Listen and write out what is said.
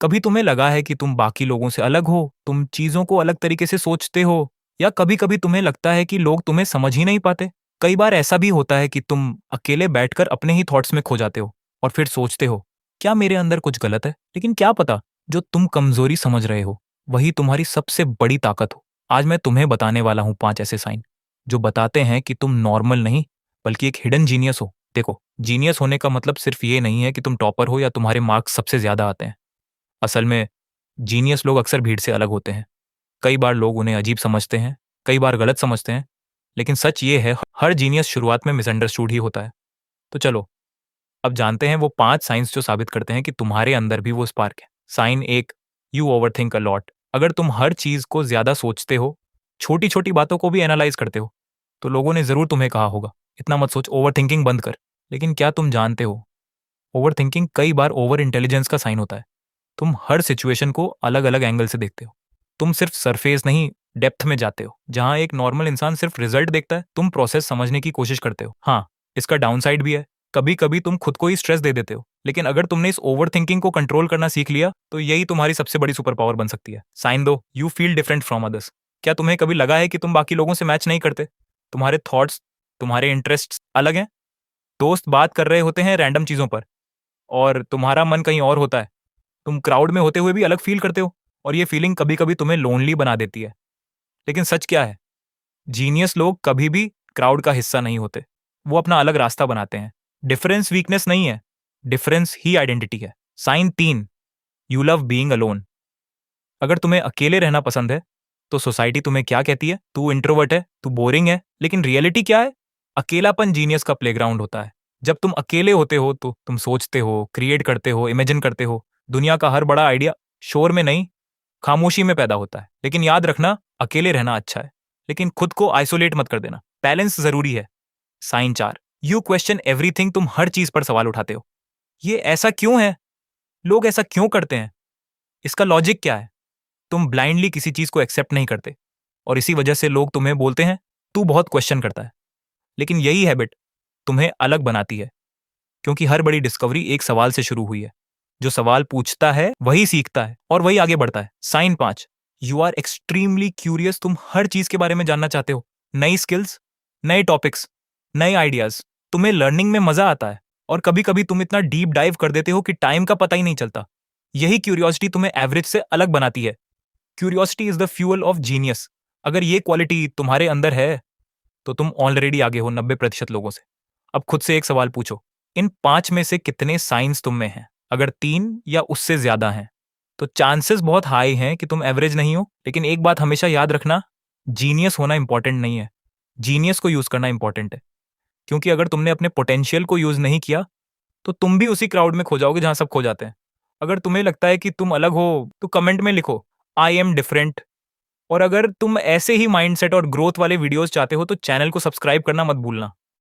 कभी तुम्हें लगा है कि तुम बाकी लोगों से अलग हो, तुम चीज़ों को अलग तरीके से सोचते हो, या कभी-कभी तुम्हें लगता है कि लोग तुम्हें समझ ही नहीं पाते? कई बार ऐसा भी होता है कि तुम अकेले बैठकर अपने ही थॉट्स में खो जाते हो और फिर सोचते हो, क्या मेरे अंदर कुछ गलत है? लेकिन क्या पता, जो तुम कमज़ोरी समझ रहे हो, वही तुम्हारी सबसे बड़ी ताकत हो। आज मैं तुम्हें बताने वाला हूँ 5 ऐसे साइन, जो बताते हैं कि तुम नॉर्मल नहीं, बल्कि एक हिडन जीनियस हो। देखो, जीनियस होने का मतलब सिर्फ ये नहीं है कि तुम टॉपर हो या तुम्हारे मार्क्स सबसे ज़्यादा आते हैं। असल में जीनियस लोग अक्सर भीड़ से अलग होते हैं। कई बार लोग उन्हें अजीब समझते हैं, कई बार गलत समझते हैं, लेकिन सच ये है, हर जीनियस शुरुआत में मिसअंडरस्टूड ही होता है। तो चलो, अब जानते हैं वो 5 साइंस जो साबित करते हैं कि तुम्हारे अंदर भी वो स्पार्क है। Sign 1, you overthink a lot. अगर तुम हर चीज़ को ज़्यादा सोचते हो, छोटी-छोटी बातों को भी एनालाइज़ करते हो, तो लोगों ने ज़रूर तुम्हें कहा होगा, इतना मत सोच, ओवरथिंकिंग बंद कर। लेकिन क्या तुम जानते हो, ओवरथिंकिंग कई बार ओवर इंटेलिजेंस का साइन होता है। तुम हर सिचुएशन को अलग-अलग एंगल से देखते हो। तुम सिर्फ सरफेस नहीं, डेप्थ में जाते हो। जहां एक नॉर्मल इंसान सिर्फ रिजल्ट देखता है, तुम प्रोसेस समझने की कोशिश करते हो। हाँ, इसका डाउनसाइड भी है। कभी-कभी तुम खुद को ही स्ट्रेस दे देते हो। लेकिन अगर तुमने इस ओवरथिंकिंग को कंट्रोल करना सीख लिया, तो यही तुम्हारी सबसे बड़ी सुपर पावर बन सकती है। Sign 2, you feel different from others. क्या तुम्हें कभी लगा है कि तुम बाकी लोगों से मैच नहीं करते? तुम्हारे थॉट्स, तुम्हारे इंटरेस्ट्स अलग हैं। दोस्त बात कर रहे होते हैं रैंडम चीजों पर, और तुम्हारा मन कहीं और होता है। तुम क्राउड में होते हुए भी अलग फील करते हो, और ये फीलिंग कभी-कभी तुम्हें लोनली बना देती है। लेकिन सच क्या है? जीनियस लोग कभी भी क्राउड का हिस्सा नहीं होते। वो अपना अलग रास्ता बनाते हैं। डिफरेंस वीकनेस नहीं है, डिफरेंस ही आइडेंटिटी है। Sign 3, you love being alone. अगर तुम्हें अकेले रहना पसंद है, तो सोसाइटी तुम्हें क्या कहती है? तू इंट्रोवर्ट है, तू बोरिंग है। लेकिन रियलिटी क्या है? अकेलापन जीनियस का प्लेग्राउंड होता है। जब तुम अकेले होते हो तो तुम सोचते हो, क्रिएट करते हो, इमेजिन करते हो। दुनिया का हर बड़ा आइडिया शोर में नहीं, खामोशी में पैदा होता है। लेकिन याद रखना, अकेले रहना अच्छा है, लेकिन खुद को आइसोलेट मत कर देना। बैलेंस जरूरी है। Sign 4, you question everything. तुम हर चीज पर सवाल उठाते हो। ये ऐसा क्यों है? लोग ऐसा क्यों करते हैं? इसका लॉजिक क्या है? तुम ब्लाइंडली किसी चीज को एक्सेप्ट नहीं करते, और इसी वजह से लोग तुम्हें बोलते हैं, तू बहुत क्वेश्चन करता है। लेकिन यही हैबिट तुम्हें अलग बनाती है, क्योंकि हर बड़ी डिस्कवरी एक सवाल से शुरू हुई है। जो सवाल पूछता है वही सीखता है और वही आगे बढ़ता है। Sign 5, you are extremely curious. तुम हर चीज के बारे में जानना चाहते हो। नई स्किल्स, नए टॉपिक्स, नए आइडियाज। तुम्हें लर्निंग में मजा आता है, और कभी कभी तुम इतना डीप डाइव कर देते हो कि टाइम का पता ही नहीं चलता। यही क्यूरियोसिटी तुम्हें एवरेज से अलग बनाती है। Curiosity is the fuel of genius. अगर ये क्वालिटी तुम्हारे अंदर है, तो तुम ऑलरेडी आगे हो 90% लोगों से। अब खुद से एक सवाल पूछो, इन 5 में से कितने साइंस तुम में हैं? अगर 3 या उससे ज्यादा हैं, तो चांसेस बहुत हाई हैं कि तुम एवरेज नहीं हो। लेकिन एक बात हमेशा याद रखना, जीनियस होना इंपॉर्टेंट नहीं है, जीनियस को यूज करना इंपॉर्टेंट है। क्योंकि अगर तुमने अपने पोटेंशियल को यूज नहीं किया, तो तुम भी उसी क्राउड में खो जाओगे जहां सब खो जाते हैं। अगर तुम्हें लगता है कि तुम अलग हो, तो कमेंट में लिखो, आई एम डिफरेंट। और अगर तुम ऐसे ही माइंडसेट और ग्रोथ वाले वीडियोस चाहते हो, तो चैनल को सब्सक्राइब करना मत भूलना।